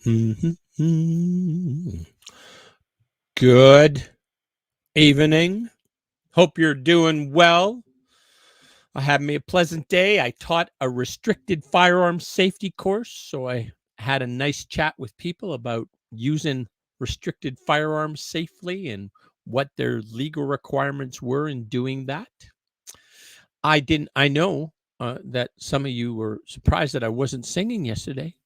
Good evening. Hope you're doing well. I had me a pleasant day. I taught a restricted firearms safety course, so I had a nice chat with people about using restricted firearms safely and what their legal requirements were in doing that. I know that some of you were surprised that I wasn't singing yesterday.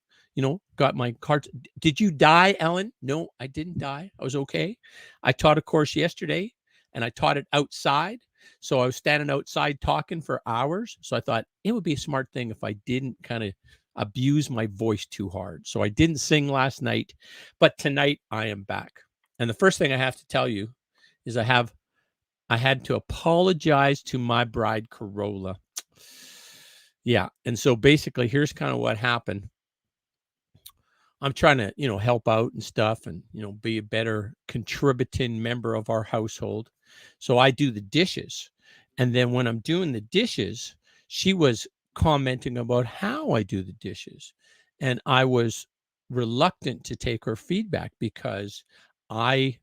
Got my cards. Did you die, Ellen? No, I didn't die. I was okay. I taught a course yesterday and I taught it outside. So I was standing outside talking for hours. So I thought it would be a smart thing if I didn't kind of abuse my voice too hard. So I didn't sing last night, but tonight I am back. And the first thing I have to tell you is I had to apologize to my bride, Corolla. Yeah. And so basically, here's kind of what happened. I'm trying to, help out and stuff and, be a better contributing member of our household. So I do the dishes. And then when I'm doing the dishes, she was commenting about how I do the dishes. And I was reluctant to take her feedback because my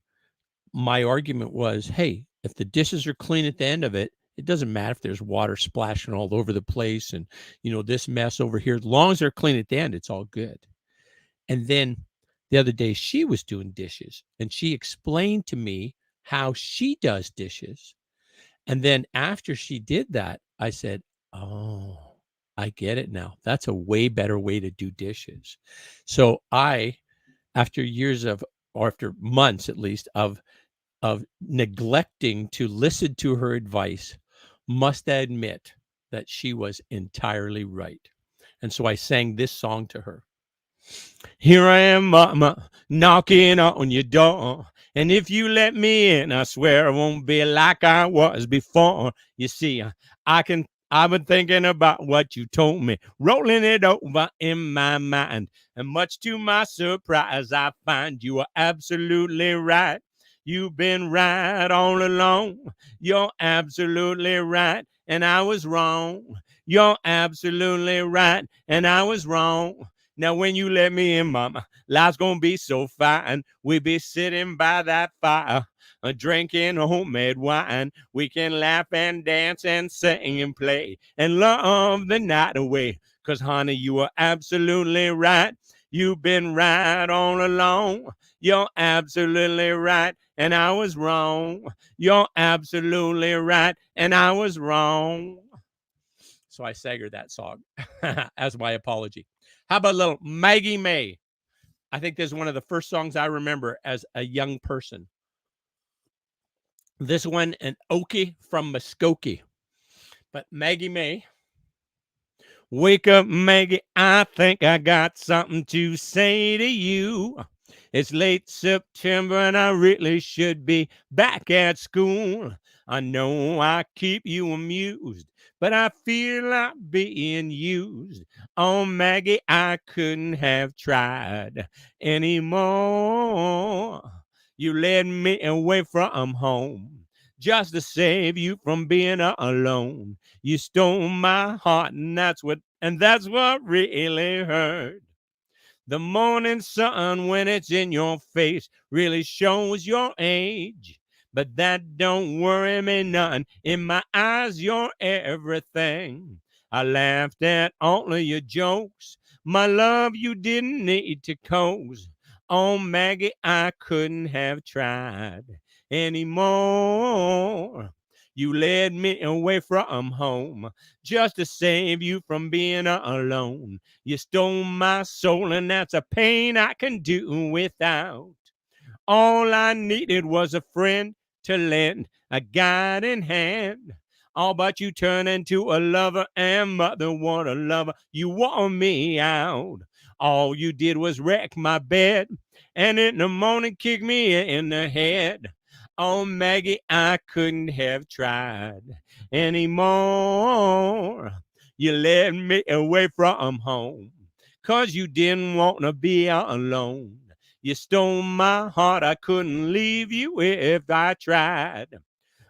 argument was, hey, if the dishes are clean at the end of it, it doesn't matter if there's water splashing all over the place and, this mess over here. As long as they're clean at the end, it's all good. And then the other day she was doing dishes and she explained to me how she does dishes. And then after she did that, I said, oh, I get it now. That's a way better way to do dishes. So after years or after months at least of neglecting to listen to her advice, must admit that she was entirely right. And so I sang this song to her. Here I am, mama, knocking on your door. And if you let me in, I swear I won't be like I was before. You see, I've been thinking about what you told me, rolling it over in my mind. And much to my surprise, I find you are absolutely right. You've been right all along. You're absolutely right. And I was wrong. You're absolutely right. And I was wrong. Now, when you let me in, mama, life's gonna be so fine. We be sitting by that fire, drinking homemade wine. We can laugh and dance and sing and play and love the night away. 'Cause, honey, you are absolutely right. You've been right all along. You're absolutely right, and I was wrong. You're absolutely right, and I was wrong. So I sang her that song as my apology. How about a little Maggie May? I think this is one of the first songs I remember as a young person. This one, an Okie from Muskogee. But Maggie May. Wake up, Maggie, I think I got something to say to you. It's late September and I really should be back at school. I know I keep you amused, but I feel like being used. Oh, Maggie, I couldn't have tried anymore. You led me away from home just to save you from being alone. You stole my heart, and that's what really hurt. The morning sun, when it's in your face, really shows your age. But that don't worry me none. In my eyes, you're everything. I laughed at all of your jokes. My love, you didn't need to coax. Oh, Maggie, I couldn't have tried anymore. You led me away from home just to save you from being alone. You stole my soul, and that's a pain I can do without. All I needed was a friend to lend a guiding hand. All but you turned into a lover, and mother, what a lover. You wore me out. All you did was wreck my bed, and in the morning kick me in the head. Oh, Maggie, I couldn't have tried anymore. You led me away from home 'cause you didn't want to be alone. You stole my heart. I couldn't leave you if I tried.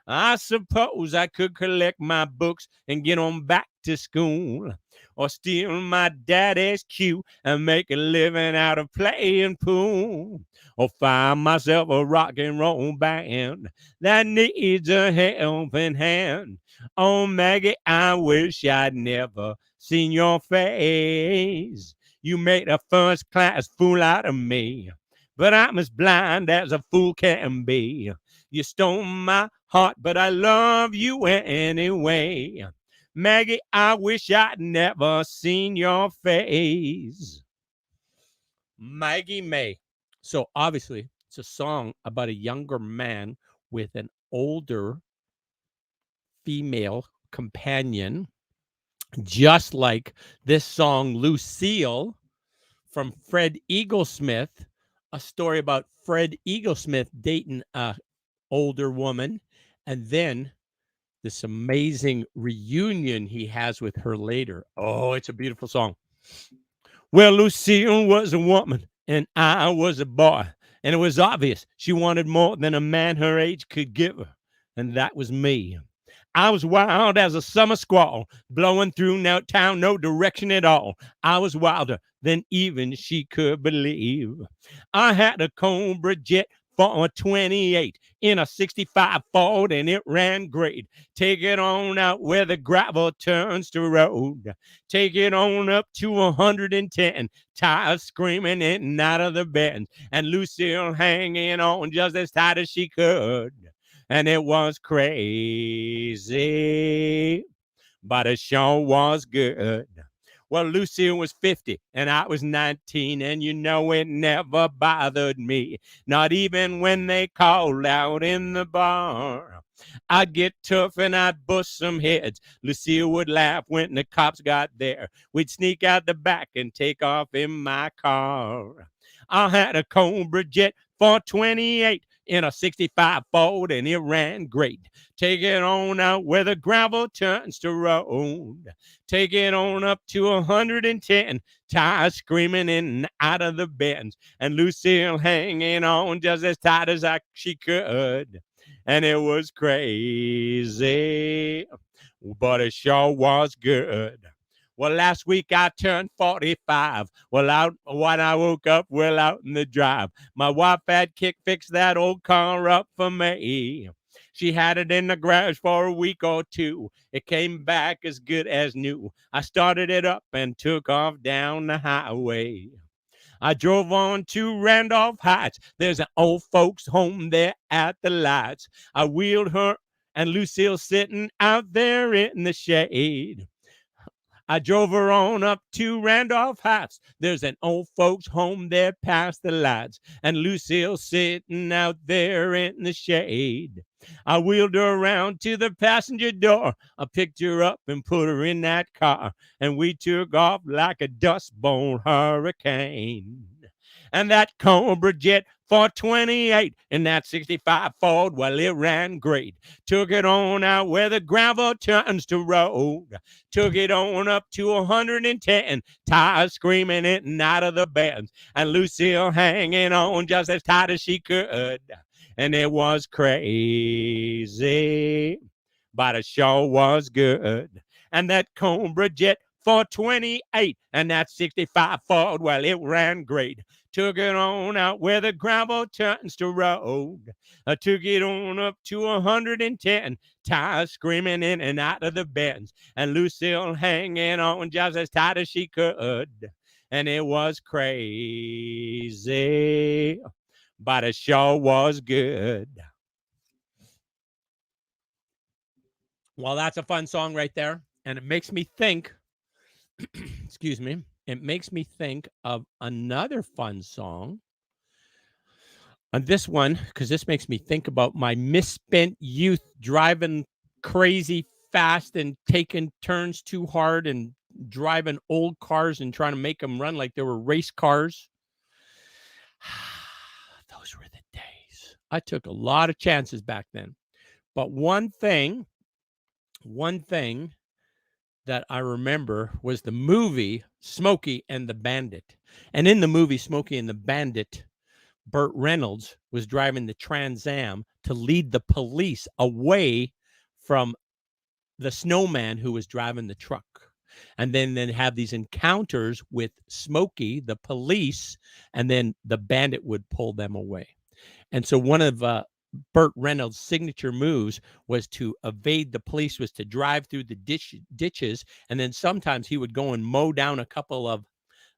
I suppose I could collect my books and get on back to school, or steal my daddy's cue and make a living out of playing pool, or find myself a rock and roll band that needs a helping hand. Oh, Maggie, I wish I'd never seen your face. You made a first class fool out of me, but I'm as blind as a fool can be. You stole my heart, but I love you anyway. Maggie, I wish I'd never seen your face. Maggie May. So obviously, it's a song about a younger man with an older female companion, just like this song, Lucille, from Fred Eaglesmith, a story about Fred Eaglesmith dating a older woman, and then this amazing reunion he has with her later. Oh, it's a beautiful song. Well, Lucille was a woman and I was a boy, and it was obvious she wanted more than a man her age could give her, and that was me. I was wild as a summer squall, blowing through no town, no direction at all. I was wilder than even she could believe. I had a Cobra jet for a 28 in a 65 Ford, and it ran great. Take it on out where the gravel turns to road. Take it on up to 110. Tires screaming in and out of the bends, and Lucille hanging on just as tight as she could. And it was crazy, but it sure was good. Well, Lucille was 50 and I was 19, and you know it never bothered me, not even when they called out in the bar. I'd get tough and I'd bust some heads. Lucille would laugh when the cops got there. We'd sneak out the back and take off in my car. I had a Cobra jet for 28 in a 65 Ford, and it ran great. Take it on out where the gravel turns to road. Take it on up to 110. Tires screaming in and out of the bends, and Lucille hanging on just as tight as she could. And it was crazy, but it sure was good. Well, last week I turned 45. Well, when I woke up, well, out in the drive, my wife had fixed that old car up for me. She had it in the garage for a week or two. It came back as good as new. I started it up and took off down the highway. I drove on to Randolph Heights. There's an old folks home there at the lights. I wheeled her and Lucille sitting out there in the shade. I drove her on up to Randolph Heights. There's an old folks home there past the lights, and Lucille sitting out there in the shade. I wheeled her around to the passenger door. I picked her up and put her in that car, and we took off like a dust-bowl hurricane. And that Cobra jet for 28 in that 65 Ford, well, it ran great. Took it on out where the gravel turns to road. Took it on up to 110. Tires screaming in and out of the bends, and Lucille hanging on just as tight as she could. And it was crazy, but it sure was good. And that Cobra jet for 28 and that 65 Ford, well, it ran great. Took it on out where the gravel turns to road. I took it on up to 110. Tires screaming in and out of the bends, and Lucille hanging on just as tight as she could. And it was crazy, but it sure was good. Well, that's a fun song right there. And it makes me think, excuse me, it makes me think of another fun song. And this one, because this makes me think about my misspent youth driving crazy fast and taking turns too hard and driving old cars and trying to make them run like they were race cars. Those were the days. I took a lot of chances back then. But one thing that I remember was the movie Smokey and the Bandit. And in the movie Smokey and the Bandit, Burt Reynolds was driving the Trans Am to lead the police away from the snowman who was driving the truck. And then have these encounters with Smokey, the police, and then the bandit would pull them away. And so one of Burt Reynolds' signature moves was to evade the police, was to drive through the ditches, and then sometimes he would go and mow down a couple of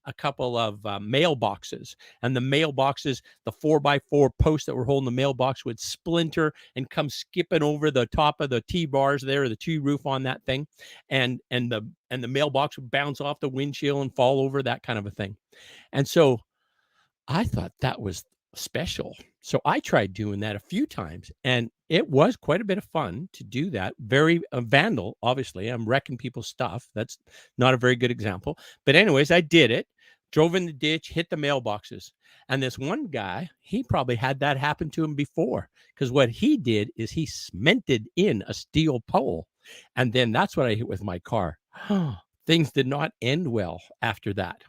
mailboxes, and the mailboxes, the 4x4 posts that were holding the mailbox would splinter and come skipping over the top of the T-bars there, the T-roof on that thing, and the mailbox would bounce off the windshield and fall over, that kind of a thing. And so I thought that was special. So I tried doing that a few times, and it was quite a bit of fun to do that. Very vandal, obviously. I'm wrecking people's stuff. That's not a very good example. But anyways, I did it, drove in the ditch, hit the mailboxes. And this one guy, he probably had that happen to him before, because what he did is he cemented in a steel pole. And then that's what I hit with my car. Things did not end well after that.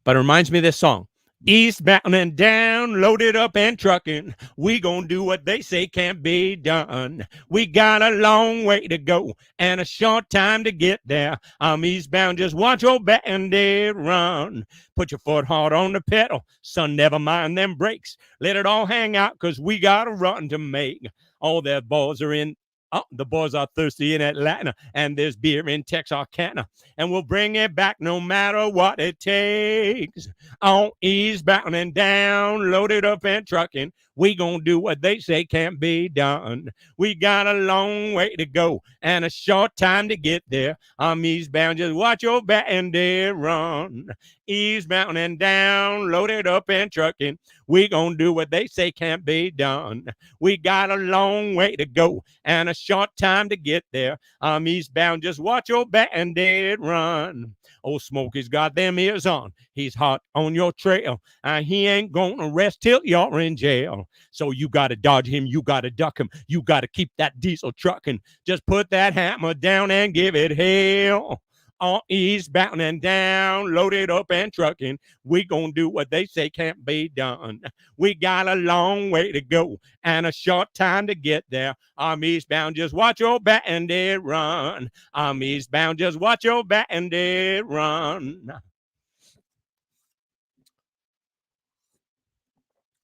But it reminds me of this song. Eastbound and down, loaded up and trucking. We gonna do what they say can't be done. We got a long way to go and a short time to get there. I'm eastbound, just watch your bandit run. Put your foot hard on the pedal, son, never mind them brakes. Let it all hang out, cause we got a run to make. All their boys are in. Oh, the boys are thirsty in Atlanta, and there's beer in Texarkana, and we'll bring it back no matter what it takes. On eastbound and down, loaded up and trucking, we gonna do what they say can't be done. We got a long way to go and a short time to get there. I'm eastbound, just watch your bandit run. Eastbound and down, loaded up and trucking, we gonna do what they say can't be done. We got a long way to go and a short time to get there. I'm eastbound, just watch your bandit run. Old Smokey's got them ears on. He's hot on your trail, and he ain't gonna rest till you're in jail. So you gotta dodge him, you gotta duck him, you gotta keep that diesel trucking. Just put that hammer down and give it hell. On eastbound and down, loaded up and trucking, we gonna do what they say can't be done. We got a long way to go and a short time to get there. I'm eastbound, just watch your bandit run. I'm eastbound, just watch your bandit run.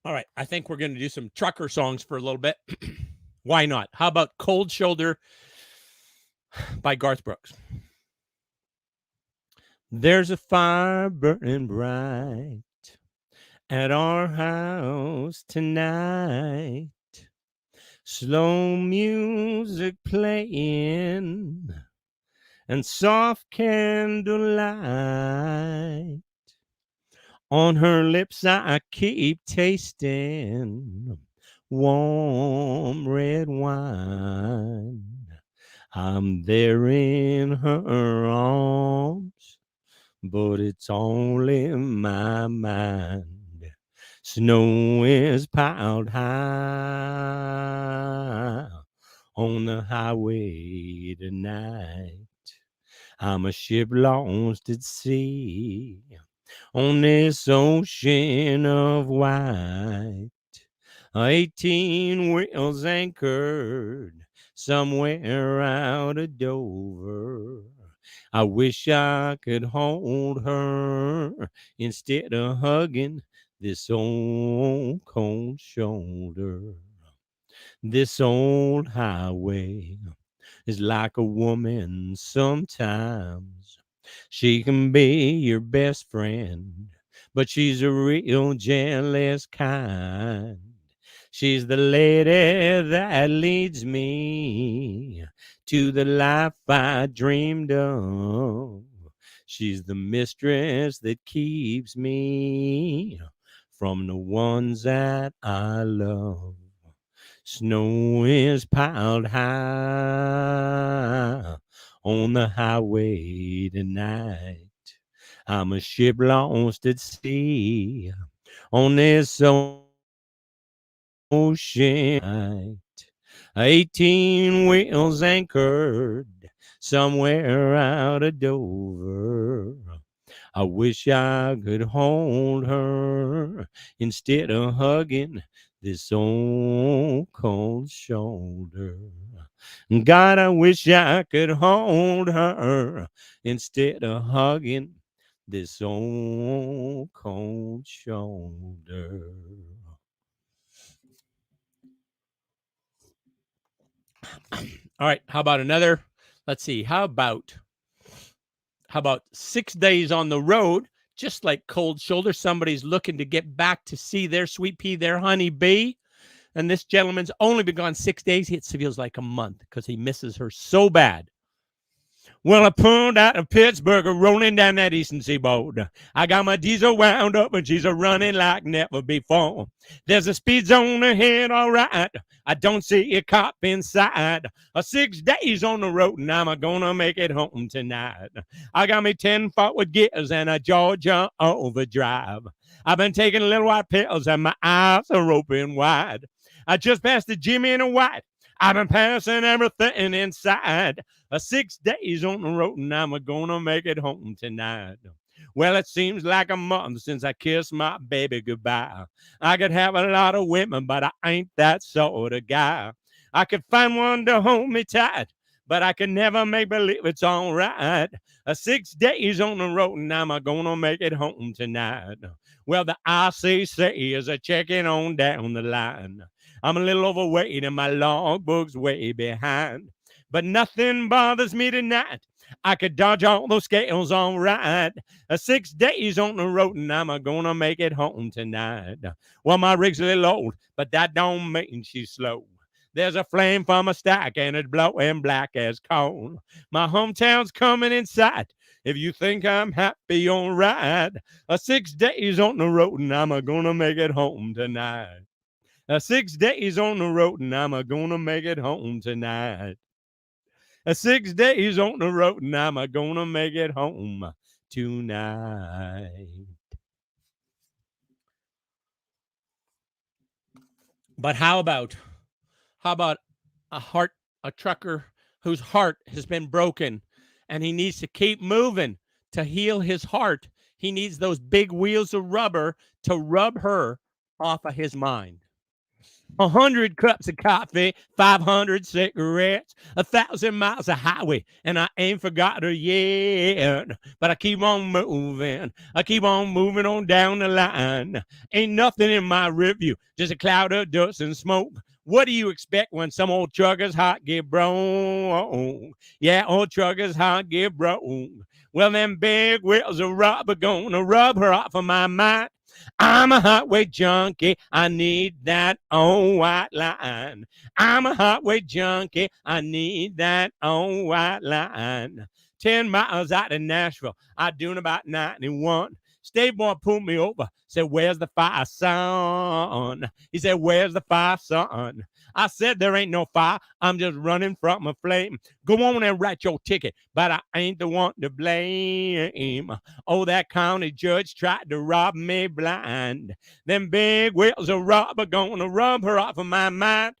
All right, I think we're going to do some trucker songs for a little bit. Why not? How about Cold Shoulder by Garth Brooks? There's a fire burning bright at our house tonight. Slow music playing and soft candlelight. On her lips I keep tasting warm red wine. I'm there in her arms, but it's only my mind. Snow is piled high on the highway tonight. I'm a ship lost at sea on this ocean of white. 18 wheels anchored somewhere out of Dover. I wish I could hold her instead of hugging this old cold shoulder. This old highway is like a woman sometimes. She can be your best friend, but she's a real jealous kind. She's the lady that leads me to the life I dreamed of. She's the mistress that keeps me from the ones that I love. Snow is piled high on the highway tonight. I'm a ship lost at sea on this ocean night. 18 wheels anchored somewhere out of Dover. I wish I could hold her instead of hugging this old cold shoulder. God, I wish I could hold her instead of hugging this old cold shoulder. All right, how about another? Let's see. How about 6 days on the road? Just like cold shoulder, somebody's looking to get back to see their sweet pea, their honey bee. And this gentleman's only been gone 6 days. It feels like a month because he misses her so bad. Well, I pulled out of Pittsburgh, rolling down that eastern seaboard. I got my diesel wound up, and she's a running like never before. There's a speed zone ahead, all right. I don't see a cop inside. 6 days on the road, and I'm gonna make it home tonight. I got me 10 forward gears and a Georgia overdrive. I've been taking little white pills, and my eyes are open wide. I just passed the Jimmy in a white. I've been passing everything inside. 6 days on the road, and I'm gonna make it home tonight. Well, it seems like a month since I kissed my baby goodbye. I could have a lot of women, but I ain't that sort of guy. I could find one to hold me tight, but I can never make believe it's all right. 6 days on the road, and I'm gonna make it home tonight. Well, the ICC is a checking on down the line. I'm a little overweight and my logbook's way behind. But nothing bothers me tonight. I could dodge all those scales all right. 6 days on the road, and I'm gonna make it home tonight. Well, my rig's a little old, but that don't mean she's slow. There's a flame from a stack, and it's blowing black as coal. My hometown's coming in sight. If you think I'm happy, all right. 6 days on the road, and I'm gonna make it home tonight. 6 days on the road, and I'm gonna make it home tonight. 6 days on the road, and I'm gonna make it home tonight. But how about a trucker whose heart has been broken, and he needs to keep moving to heal his heart? He needs those big wheels of rubber to rub her off of his mind. 100 cups of coffee, 500 cigarettes, 1,000 miles of highway, and I ain't forgot her yet. But I keep on moving. I keep on moving on down the line. Ain't nothing in my review, just a cloud of dust and smoke. What do you expect when some old trucker's heart get broke? Yeah, old trucker's heart get broke. Well, them big wheels of rubber gonna rub her off of my mind. I'm a highway junkie. I need that old white line. I'm a highway junkie. I need that old white line. 10 miles out of Nashville, I doing about 91. State boy pulled me over, said, "Where's the fire, son?" He said, "Where's the fire, son?" I said, "There ain't no fire. I'm just running from a flame. Go on and write your ticket, but I ain't the one to blame. Oh, that county judge tried to rob me blind. Them big wheels of rubber gonna rub her off of my mind.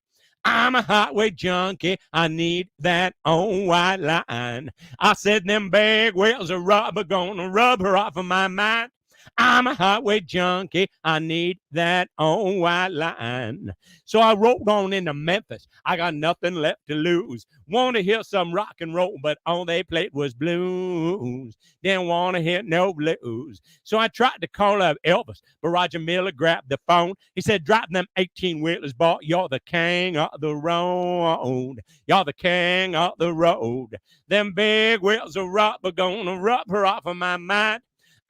I'm a highway junkie. I need that old white line." I said, "Them big wheels of rubber gonna rub her off of my mind. I'm a highway junkie. I need that old white line." So I rolled on into Memphis. I got nothing left to lose. Want to hear some rock and roll, but all they played was blues. Didn't want to hear no blues. So I tried to call up Elvis, but Roger Miller grabbed the phone. He said, "Drop them 18-wheelers, boy. You're the king of the road. You're the king of the road. Them big wheels of rubber gonna rub her off of my mind.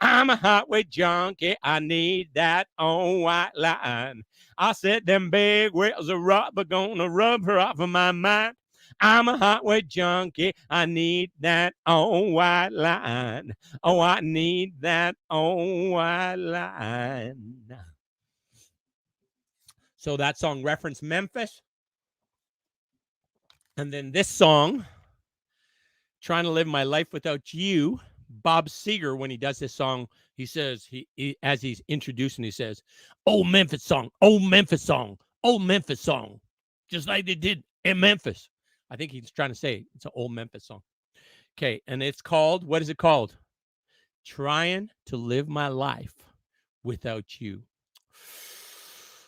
I'm a highway junkie. I need that old white line." I said, "Them big wheels of rubber gonna rub her off of my mind. I'm a highway junkie. I need that old white line. Oh, I need that old white line." So that song referenced Memphis. And then this song, "Trying to Live My Life Without You," Bob Seger, when he does this song, he says, as he's introducing, he says, "Old Memphis song, old Memphis song, old Memphis song," just like they did in Memphis. I think he's trying to say it's an old Memphis song. Okay, and it's called, what is it called? trying to live my life without you.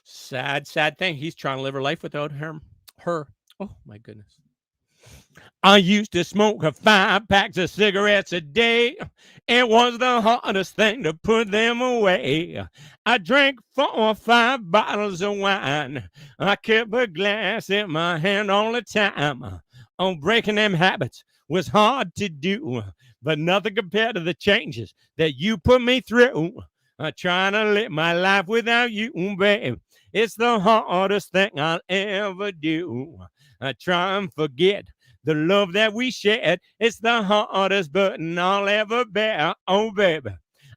Sad, sad thing. He's trying to live her life without her. Oh my goodness. I used to smoke 5 packs of cigarettes a day. It was the hardest thing to put them away. I drank 4 or 5 bottles of wine. I kept a glass in my hand all the time. Oh, breaking them habits was hard to do, but nothing compared to the changes that you put me through. Trying to live my life without you, babe. It's the hardest thing I'll ever do. I try and forget the love that we shared. It's the hardest burden I'll ever bear. Oh, baby,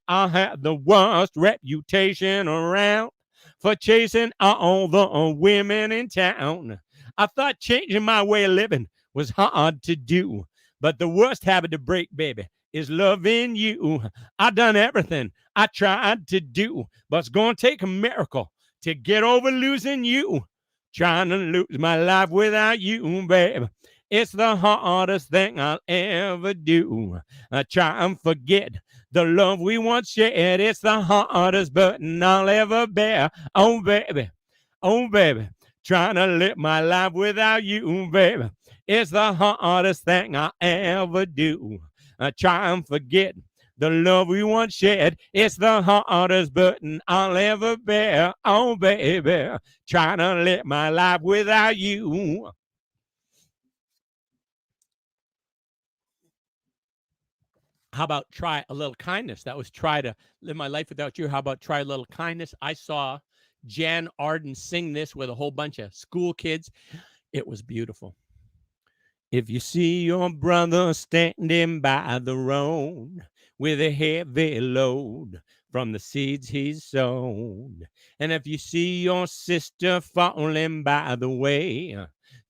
I had the worst reputation around for chasing all the women in town. I thought changing my way of living was hard to do, but the worst habit to break, baby, is loving you. I done everything I tried to do, but it's gonna take a miracle to get over losing you. Trying to lose my life without you, babe. It's the hardest thing I'll ever do. I try and forget the love we once shared. It's the hardest burden I'll ever bear. Oh, baby. Oh, baby. Trying to live my life without you, baby. It's the hardest thing I ever do. I try and forget the love we once shared. It's the hardest burden I'll ever bear. Oh, baby. Trying to live my life without you. How about try a little kindness? That was try to live my life without you. How about try a little kindness? I saw Jan Arden sing this with a whole bunch of school kids. It was beautiful. If you see your brother standing by the road with a heavy load from the seeds he's sown, and if you see your sister falling by the way,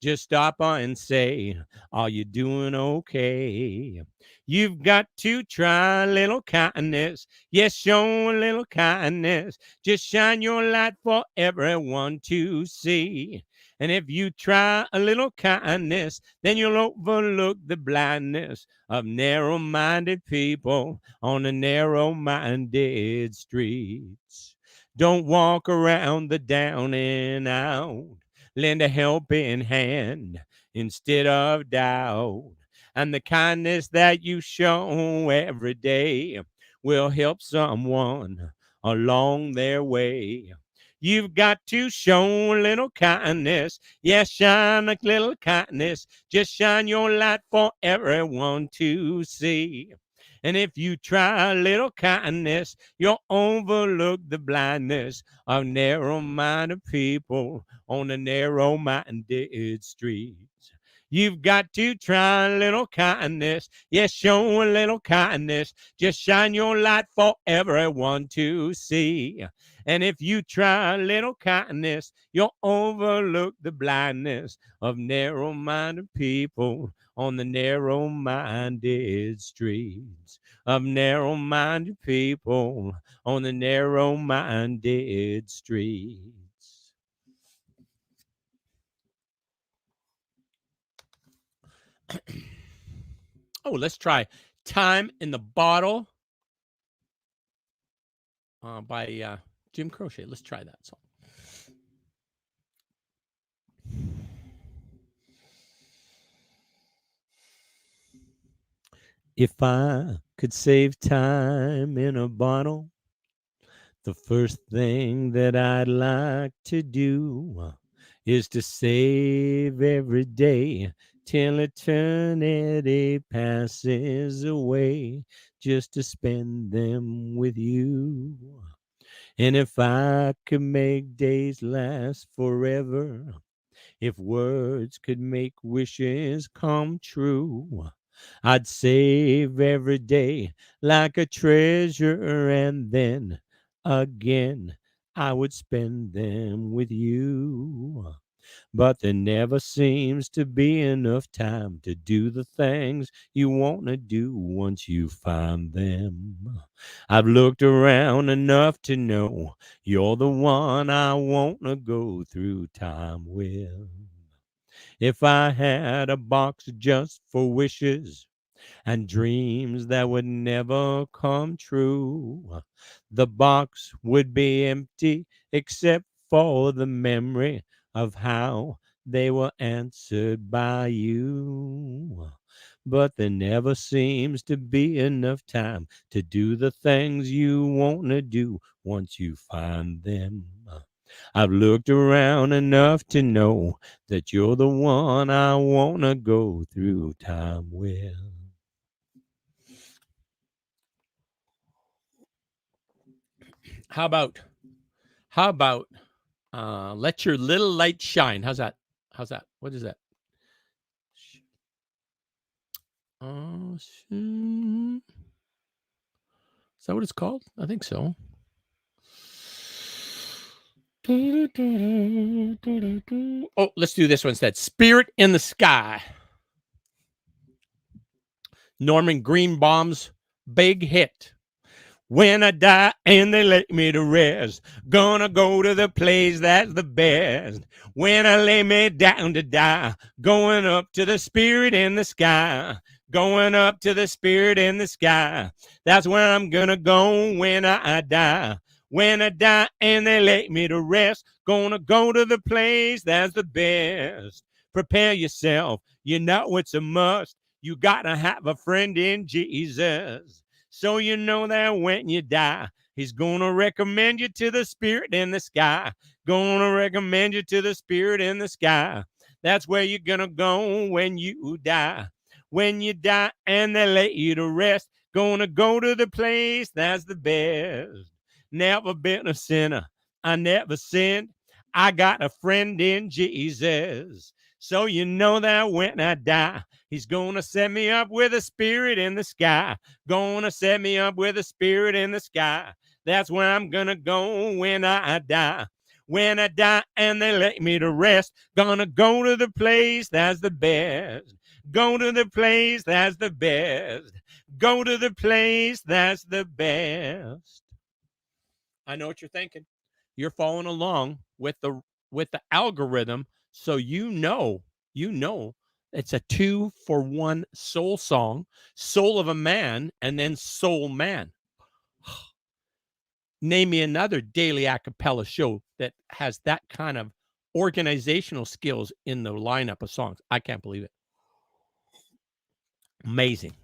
just stop her and say, are you doing okay? You've got to try a little kindness. Yes, show a little kindness. Just shine your light for everyone to see. And if you try a little kindness, then you'll overlook the blindness of narrow-minded people on the narrow-minded streets. Don't walk around the down and out. Lend a helping hand instead of doubt. And the kindness that you show every day will help someone along their way. You've got to show a little kindness. Yes, shine a little kindness. Just shine your light for everyone to see. And if you try a little kindness, you'll overlook the blindness of narrow-minded people on the narrow-minded streets. You've got to try a little kindness. Yes, show a little kindness. Just shine your light for everyone to see. And if you try a little kindness, you'll overlook the blindness of narrow-minded people on the narrow-minded streets. Of narrow-minded people on the narrow-minded streets. Oh, let's try Time in the Bottle by Jim Croce. Let's try that song. If I could save time in a bottle, the first thing that I'd like to do is to save every day till eternity passes away, just to spend them with you. And if I could make days last forever, if words could make wishes come true, I'd save every day like a treasure, and then again I would spend them with you. But there never seems to be enough time to do the things you want to do once you find them. I've looked around enough to know you're the one I want to go through time with. If I had a box just for wishes, and dreams that would never come true. The box would be empty except for the memory of how they were answered by you. But there never seems to be enough time to do the things you want to do once you find them. I've looked around enough to know that you're the one I want to go through time with. How about let your little light shine? How's that? How's that? What is that? Is that what it's called? I think so. Oh, let's do this one instead. Spirit in the Sky. Norman Greenbaum's big hit. When I die and they lay me to rest, gonna go to the place that's the best. When I lay me down to die, going up to the spirit in the sky. Going up to the spirit in the sky. That's where I'm gonna go when I die. When I die and they lay me to rest, gonna go to the place that's the best. Prepare yourself, you know it's a must. You gotta have a friend in Jesus. So you know that when you die, he's gonna recommend you to the spirit in the sky. Gonna recommend you to the spirit in the sky. That's where you're gonna go when you die. When you die and they lay you to rest, gonna go to the place that's the best. Never been a sinner, I never sinned. I got a friend in Jesus. So you know that when I die, he's gonna set me up with a spirit in the sky. Gonna set me up with a spirit in the sky. That's where I'm gonna go when I die. When I die and they lay me to rest, gonna go to the place that's the best. Go to the place that's the best. Go to the place that's the best. I know what you're thinking. You're following along with the algorithm, so you know it's a 2-for-1 soul song, Soul of a Man, and then Soul Man. Name me another daily Accapella show that has that kind of organizational skills in the lineup of songs. I can't believe it. Amazing.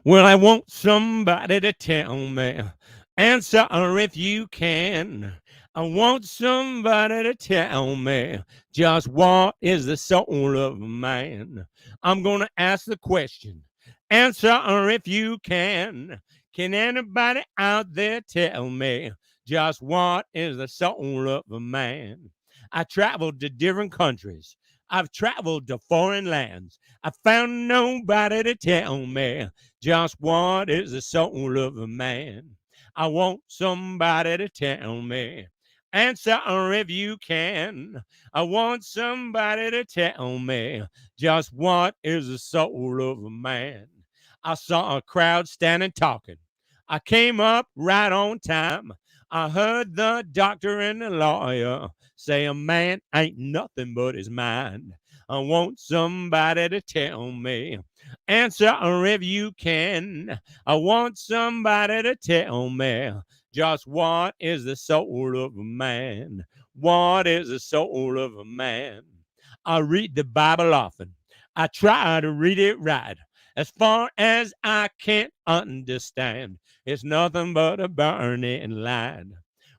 Well, I want somebody to tell me, answer if you can. I want somebody to tell me just what is the soul of a man. I'm going to ask the question. Answer if you can. Can anybody out there tell me just what is the soul of a man? I traveled to different countries. I've traveled to foreign lands. I found nobody to tell me just what is the soul of a man. I want somebody to tell me. Answer if you can. I want somebody to tell me just what is the soul of a man. I saw a crowd standing talking. I came up right on time. I heard the doctor and the lawyer say a man ain't nothing but his mind. I want somebody to tell me. Answer if you can. I want somebody to tell me just what is the soul of a man. What is the soul of a man? I read the Bible often. I try to read it right. As far as I can't understand, it's nothing but a burning light.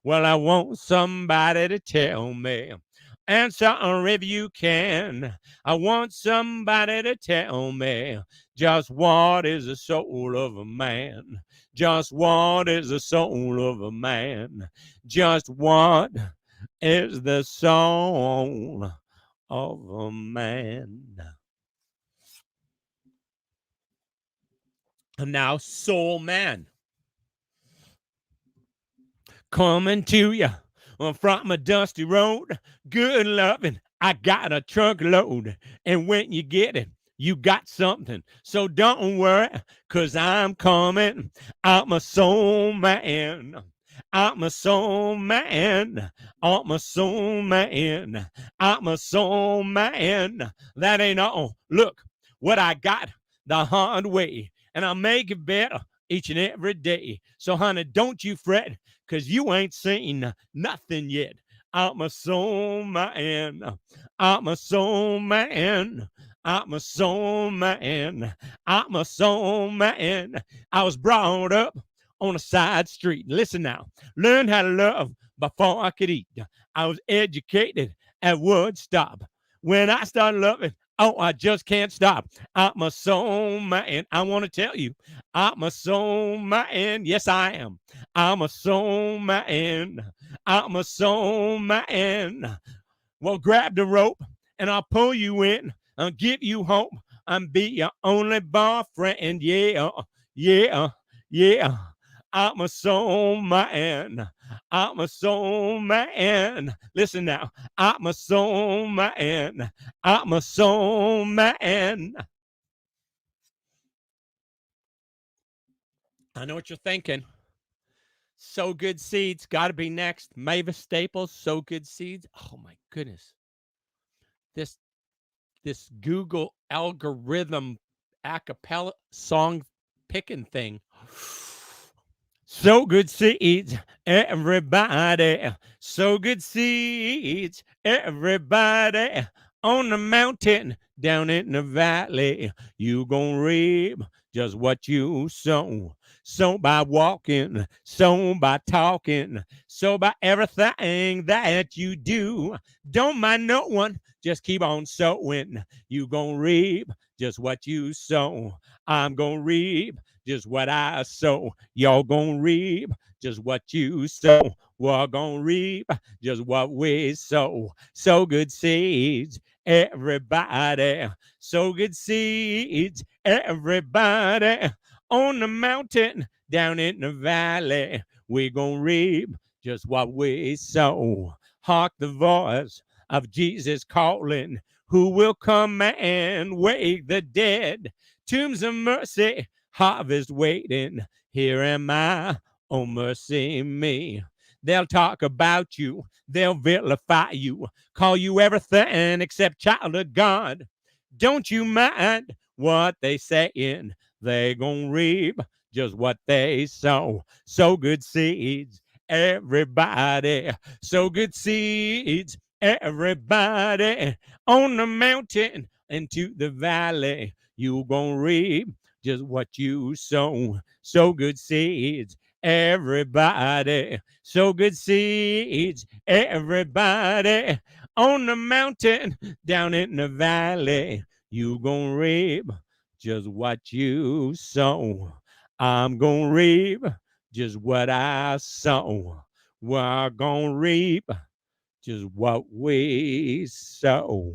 Well, I want somebody to tell me. Answer if you can. I want somebody to tell me just what is the soul of a man. Just what is the soul of a man. Just what is the soul of a man. And now, Soul Man. Coming to you from a dusty road. Good loving, I got a truckload. And when you get it, you got something. So don't worry, 'cause I'm coming. I'm a soul man. I'm a soul man. I'm a soul man. I'm a soul man. That ain't all. Look what I got. the hard way, and I'll make it better each and every day. So, honey, don't you fret, 'cause you ain't seen nothing yet. I'm a soul man. I'm a soul man. I'm a soul man. I'm a soul man. I was brought up on a side street. Listen now, learned how to love before I could eat. I was educated at Woodstock. When I started loving, oh, I just can't stop. I'm a soul man. I want to tell you, I'm a soul man. Yes, I am. I'm a soul man. I'm a soul man. Well, grab the rope and I'll pull you in. I'll give you hope. I'm be your only boyfriend. Yeah, yeah, yeah. I'm a soul man. I'm a soul man. Listen now. I'm a soul man. I'm a soul man. I know what you're thinking. So Good Seeds, got to be next. Mavis Staples, So Good Seeds. Oh my goodness. This this Google algorithm acapella song picking thing. So good seeds, everybody. So good seeds, everybody. On the mountain, down in the valley, you gon' reap just what you sow. Sow by walking, sow by talking, sow by everything that you do. Don't mind no one, just keep on sowing. You gon' reap just what you sow. I'm gon' reap just what I sow. Y'all gonna reap just what you sow. We're gonna reap just what we sow. So good seeds, everybody. So good seeds, everybody. On the mountain, down in the valley, we gonna reap just what we sow. Hark the voice of Jesus calling, who will come and wake the dead. Tombs of mercy, harvest waiting. Here am I, oh mercy me. They'll talk about you, they'll vilify you, call you everything except child of God. Don't you mind what they saying? They gon' reap just what they sow. So good seeds, everybody. So good seeds, everybody. On the mountain into the valley, you gon' reap just what you sow. So good seeds, everybody. So good seeds, everybody. On the mountain, down in the valley, you gon' reap just what you sow. I'm gon' reap just what I sow. We're gon' reap just what we sow.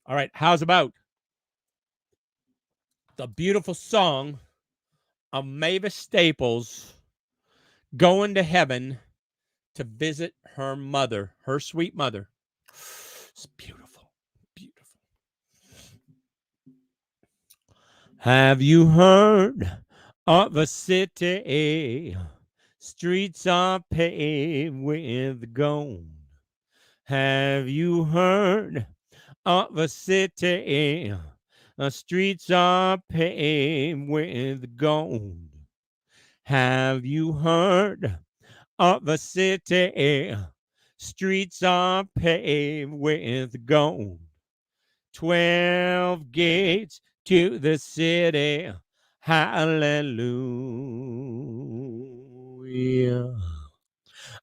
All right, how's about the beautiful song of Mavis Staples going to heaven to visit her mother, her sweet mother? It's beautiful, beautiful. Have you heard of a city? Streets are paved with gold. Have you heard of a city? Streets are paved with gold. Have you heard of a city? Streets are paved with gold. 12 gates to the city. Hallelujah.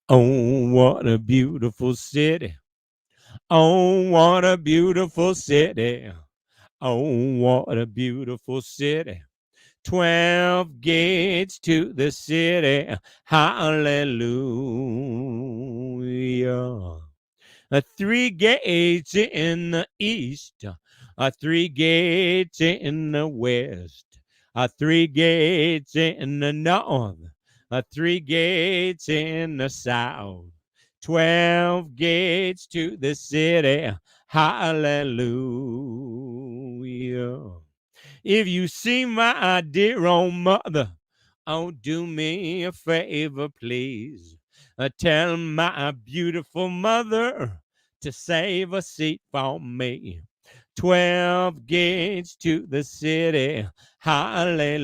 Oh, what a beautiful city. Oh, what a beautiful city. Oh, what a beautiful city. 12 gates to the city. Hallelujah. 3 gates in the east, 3 gates in the west, 3 gates in the north, 3 gates in the south. 12 gates to the city. Hallelujah. If you see my dear old mother, oh, do me a favor, please. Tell my beautiful mother to save a seat for me. 12 gates to the city. Hallelujah.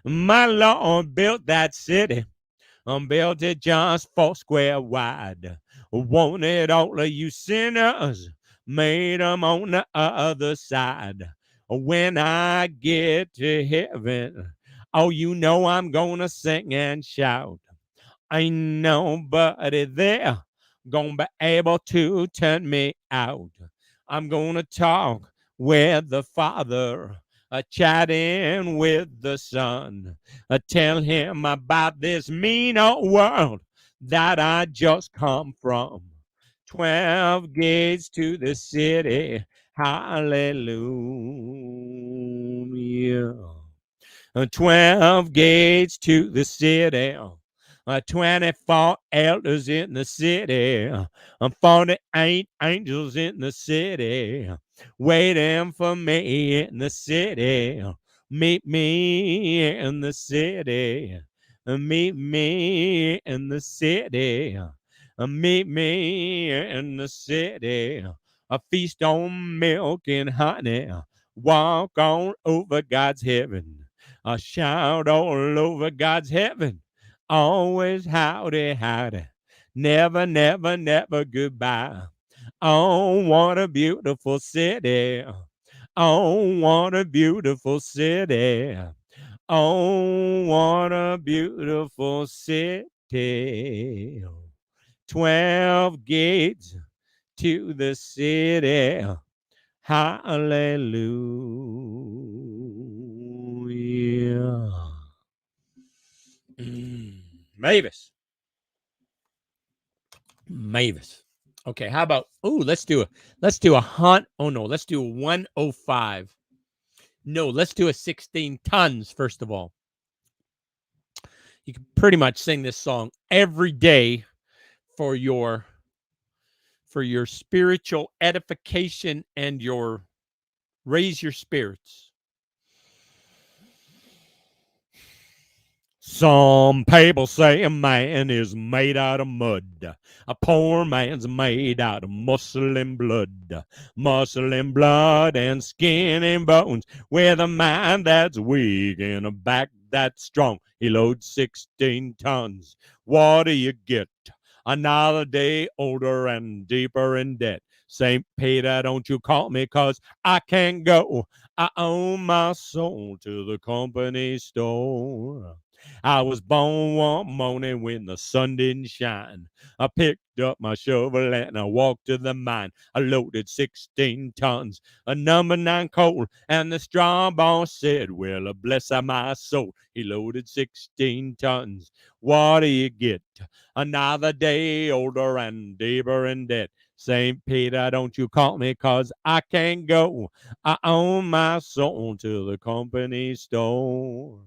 My Lord built that city. Built it just 4 square wide. Wanted all of you sinners, made them on the other side. When I get to heaven, oh, you know I'm gonna sing and shout. Ain't nobody there gonna be able to turn me out. I'm gonna talk with the Father, chatting with the Son, tell him about this mean old world that I just come from. 12 gates to the city, hallelujah. 12 gates to the city. 24 elders in the city. 48 angels in the city. Waiting for me in the city. Meet me in the city. Meet me in the city. Meet me in the city. A feast on milk and honey. Walk on over God's heaven. A shout all over God's heaven. Always howdy, howdy. Never, never, never goodbye. Oh, what a beautiful city. Oh, what a beautiful city. Oh, what a beautiful city. 12 gates to the city. Hallelujah. Mavis. Mavis. Okay, how about let's do a hunt. Oh no, let's do a 105. No, let's do a 16 tons first of all. You can pretty much sing this song every day for your spiritual edification and your raise your spirits. Some people say a man is made out of mud. A poor man's made out of muscle and blood. Muscle and blood and skin and bones. With a mind that's weak and a back that's strong. He loads 16 tons. What do you get? Another day older and deeper in debt. St. Peter, don't you call me, 'cause I can't go. I owe my soul to the company store. I was born one morning when the sun didn't shine. I picked up my shovel and I walked to the mine. I loaded 16 tons of number 9 coal. And the straw boss said, well, bless my soul. He loaded 16 tons. What do you get? Another day older and deeper in debt. St. Peter, don't you call me, 'cause I can't go. I owe my soul to the company store.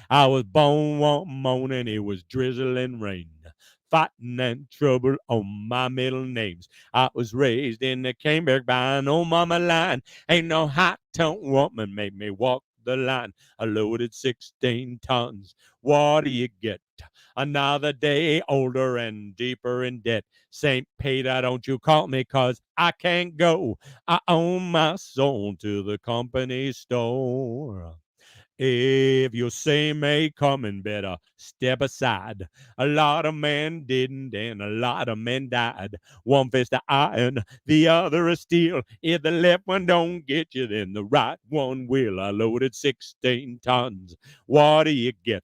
I was born one morning, it was drizzling rain. Fighting and trouble on my middle names. I was raised in the Caneburg by an old mama line. Ain't no high-toned woman made me walk the line. I loaded 16 tons. What do you get? Another day older and deeper in debt. St. Peter, don't you call me, 'cause I can't go. I owe my soul to the company store. If you say may coming, better step aside. A lot of men didn't, and a lot of men died. One fist of iron, the other of steel. If the left one don't get you, then the right one will. I loaded 16 tons. What do you get?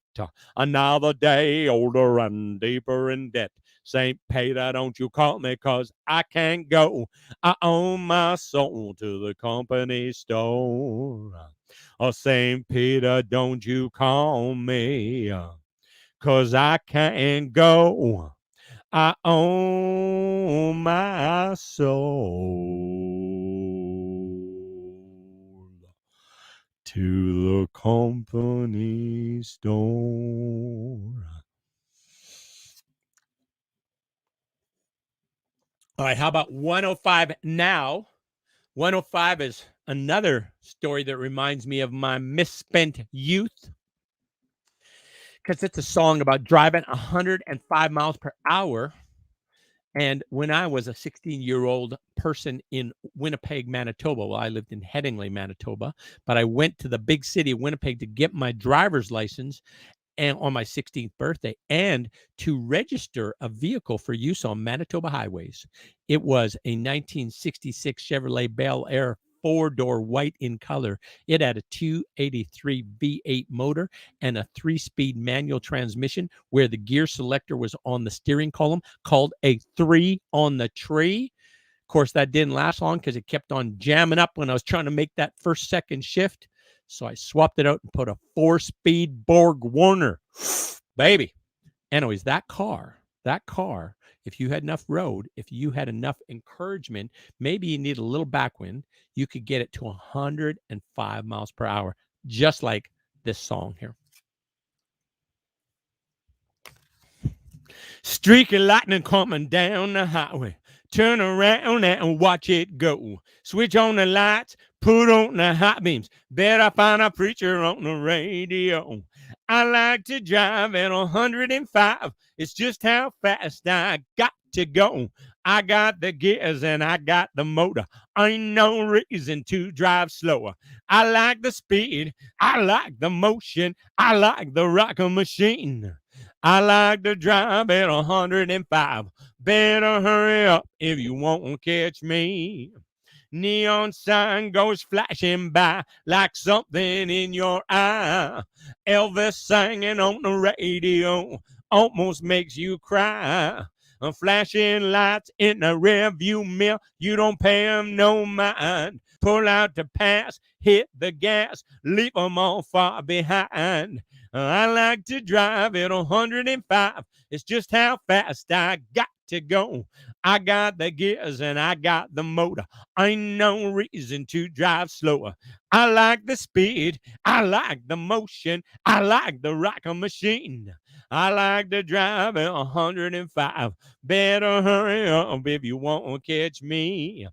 Another day older and deeper in debt. St. Peter, don't you call me, 'cause I can't go. I owe my soul to the company store. Oh, St. Peter, don't you call me, 'cause I can't go. I owe my soul to the company store. All right, how about 105 now? 105 is another story that reminds me of my misspent youth, because it's a song about driving 105 miles per hour And when I was a 16-year-old person in Winnipeg, Manitoba, well, I lived in Headingley, Manitoba, but I went to the big city of Winnipeg to get my driver's license and on my 16th birthday and to register a vehicle for use on Manitoba highways. It was a 1966 Chevrolet Bel Air four-door white in color. It had a 283 V8 motor and a three-speed manual transmission where the gear selector was on the steering column, called a three on the tree. Of course, that didn't last long because it kept on jamming up when I was trying to make that first second shift. So I swapped it out and put a four-speed Borg Warner. Baby. Anyways, that car, if you had enough road, if you had enough encouragement, maybe you need a little backwind, you could get it to 105 miles per hour, just like this song here. Streak of lightning coming down the highway. Turn around and watch it go. Switch on the lights, put on the hot beams. Bet I find a preacher on the radio. I like to drive at 105. It's just how fast I got to go. I got the gears and I got the motor. Ain't no reason to drive slower. I like the speed. I like the motion. I like the rocking machine. I like to drive at 105. Better hurry up if you won't catch me. Neon sign goes flashing by like something in your eye. Elvis singing on the radio almost makes you cry. Flashing lights in the rearview mirror, you don't pay them no mind. Pull out the pass, hit the gas, leave them all far behind. I like to drive at 105. It's just how fast I got to go. I got the gears and I got the motor. Ain't no reason to drive slower. I like the speed. I like the motion. I like the rocking machine. I like to drive at 105. Better hurry up if you won't catch me.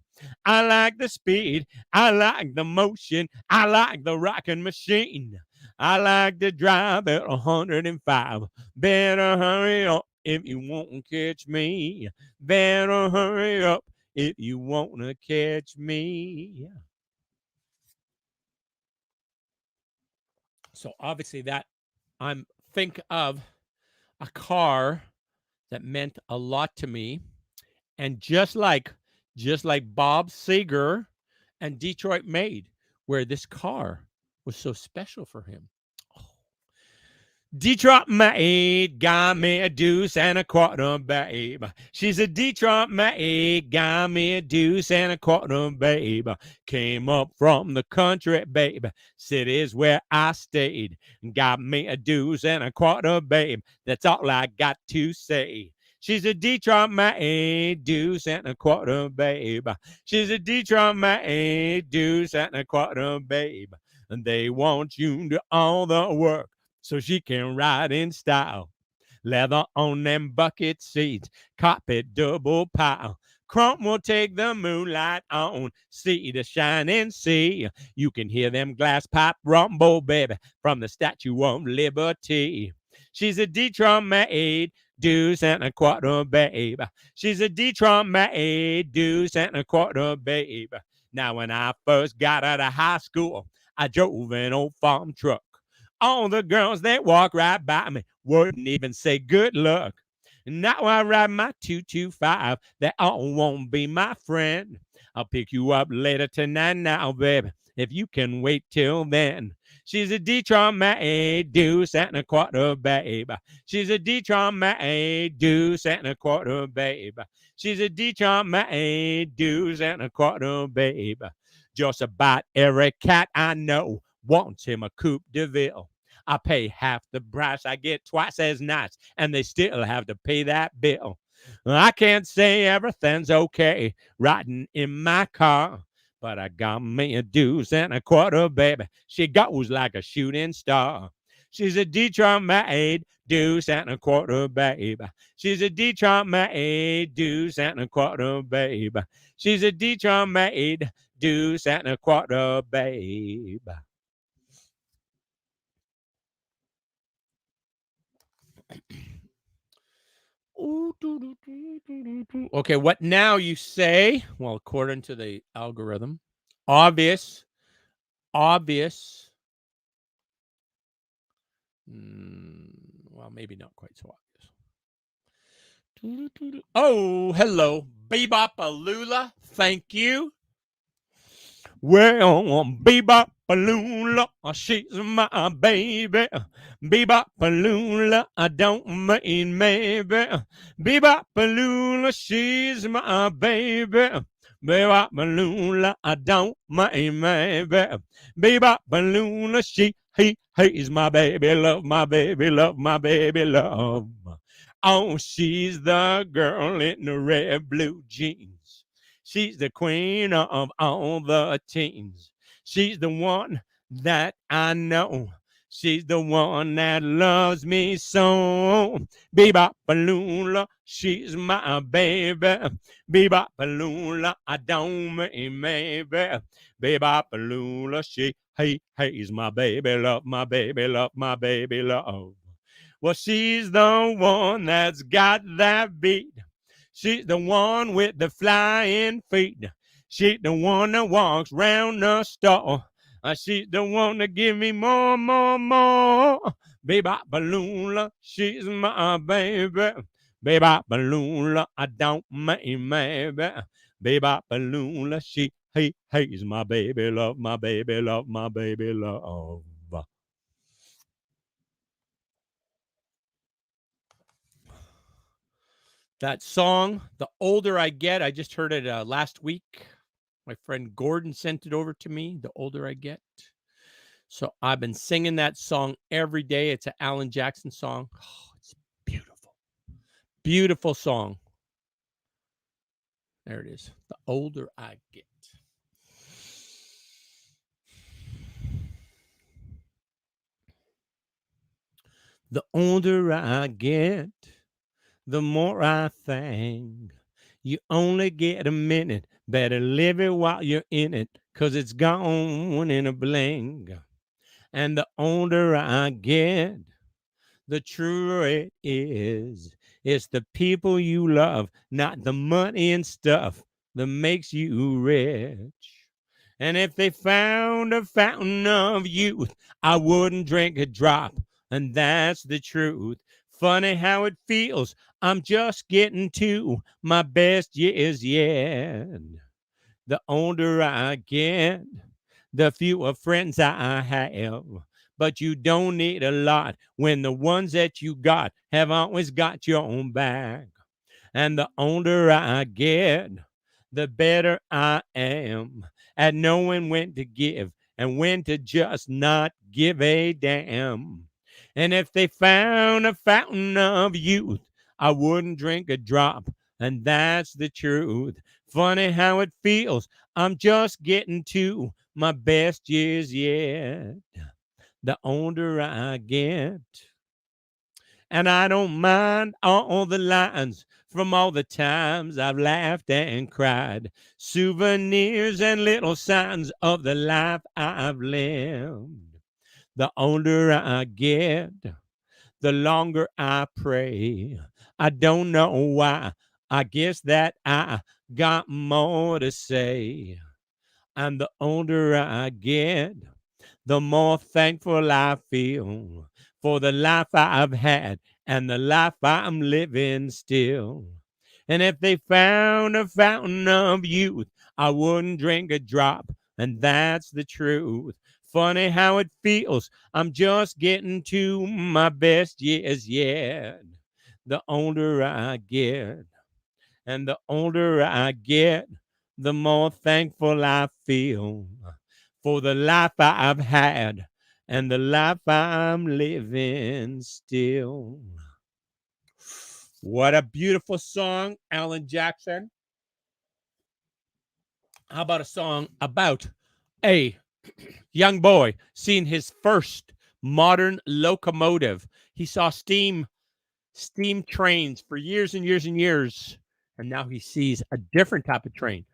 I like the speed. I like the motion. I like the rocking machine. I like to drive at 105. Better hurry up if you won't catch me. Better hurry up if you want to catch me. So obviously that I'm think of a car that meant a lot to me. And just like Bob Seger and Detroit Made, where this car was so special for him. Detroit maid got me a deuce and a quarter, babe. She's a Detroit maid, got me a deuce and a quarter, babe. Came up from the country, babe. City's where I stayed. Got me a deuce and a quarter, babe. That's all I got to say. She's a Detroit maid, deuce and a quarter, babe. She's a Detroit maid, deuce and a quarter, babe. And they want you to do all the work so she can ride in style. Leather on them bucket seats, carpet double pile. Chrome will take the moonlight on, see the shining sea. You can hear them glass pipe rumble, baby, from the Statue of Liberty. She's a Detroit maid, deuce and a quarter, babe. She's a Detroit maid, deuce and a quarter, babe. Now when I first got out of high school, I drove an old farm truck. All the girls that walk right by me wouldn't even say good luck. Now I ride my 225. They all won't be my friend. I'll pick you up later tonight now, baby, if you can wait till then. She's a Detroit maid, deuce and a quarter, babe. She's a Detroit maid, deuce and a quarter, babe. She's a Detroit maid, deuce and a quarter, babe. Just about every cat I know wants him a Coupe de Ville. I pay half the price, I get twice as nice, and they still have to pay that bill. I can't say everything's okay riding in my car, but I got me a deuce and a quarter, baby. She goes like a shooting star. She's a Detroit maid, deuce and a quarter, babe. She's a Detroit maid, deuce and a quarter, babe. She's a Detroit maid, deuce and a quarter, babe. Okay, what now you say? Well, according to the algorithm, obvious. Well, maybe not quite so obvious. Oh, hello, Bebop-a-lula. Thank you. Well, Bebop-a-lula, she's my baby. Bebop-a-lula, I don't mean maybe. Bebop-a-lula, she's my baby. Bebop-a-lula, I don't mean maybe. Bebop-a-lula, he's my baby, love my baby, love my baby, love. Oh, she's the girl in the red blue jeans. She's the queen of all the teens. She's the one that I know. She's the one that loves me so. Bebop-a-lula, she's my baby. Bebop-a-lula, I don't mean maybe. Bebop-a-lula, he's my baby, love my baby, love my baby, love. Well, she's the one that's got that beat. She's the one with the flying feet. She's the one that walks round the store. She's the one that give me more, more, more. Bebop-a-lula, she's my baby. Bebop-a-lula, I don't mean maybe. Bebop-a-lula, he's my baby, love my baby, love my baby, love. That song, The Older I Get, I just heard it last week. My friend Gordon sent it over to me, The Older I Get. So I've been singing that song every day. It's an Alan Jackson song. Oh, it's beautiful. Beautiful song. There it is. The Older I Get. The older I get, the more I think. You only get a minute. Better live it while you're in it, 'cause it's gone in a blink. And the older I get, the truer it is. It's the people you love, not the money and stuff that makes you rich. And if they found a fountain of youth, I wouldn't drink a drop. And that's the truth. Funny how it feels. I'm just getting to my best years yet. The older I get, the fewer friends I have. But you don't need a lot when the ones that you got have always got your own back. And the older I get, the better I am at knowing when to give and when to just not give a damn. And if they found a fountain of youth, I wouldn't drink a drop, and that's the truth. Funny how it feels. I'm just getting to my best years yet. The older I get. And I don't mind all the lines from all the times I've laughed and cried. Souvenirs and little signs of the life I've lived. The older I get, the longer I pray. I don't know why. I guess that I got more to say. And the older I get, the more thankful I feel for the life I've had and the life I'm living still. And if they found a fountain of youth, I wouldn't drink a drop, and that's the truth. Funny how it feels. I'm just getting to my best years yet. The older I get, and the older I get, the more thankful I feel for the life I've had and the life I'm living still. What a beautiful song, Alan Jackson. How about a song about a young boy seeing his first modern locomotive? He saw steam trains for years and years and years, and now he sees a different type of train.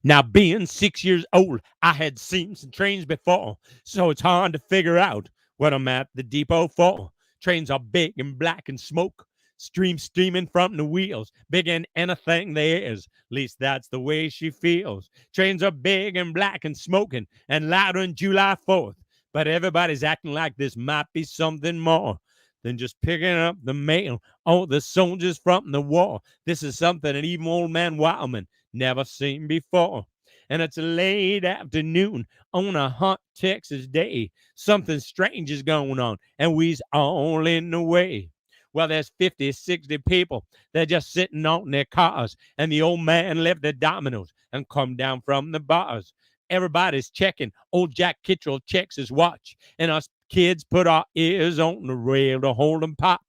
Now, being 6 years old, I had seen some trains before, so it's hard to figure out what I'm at the depot for. Trains are big and black and smoke, streaming from the wheels, bigger than anything there is. At least that's the way she feels. Trains are big and black and smoking and louder than July 4th. But everybody's acting like this might be something more than just picking up the mail. Oh, the soldiers from the war. This is something an even old man Wildman never seen before. And it's a late afternoon on a hot Texas day. Something strange is going on, and we's all in the way. Well, there's 50, 60 people. They're just sitting on their cars, and the old man left the dominoes and come down from the bars. Everybody's checking. Old Jack Kittrell checks his watch, and us kids put our ears on the rail to hold 'em pop.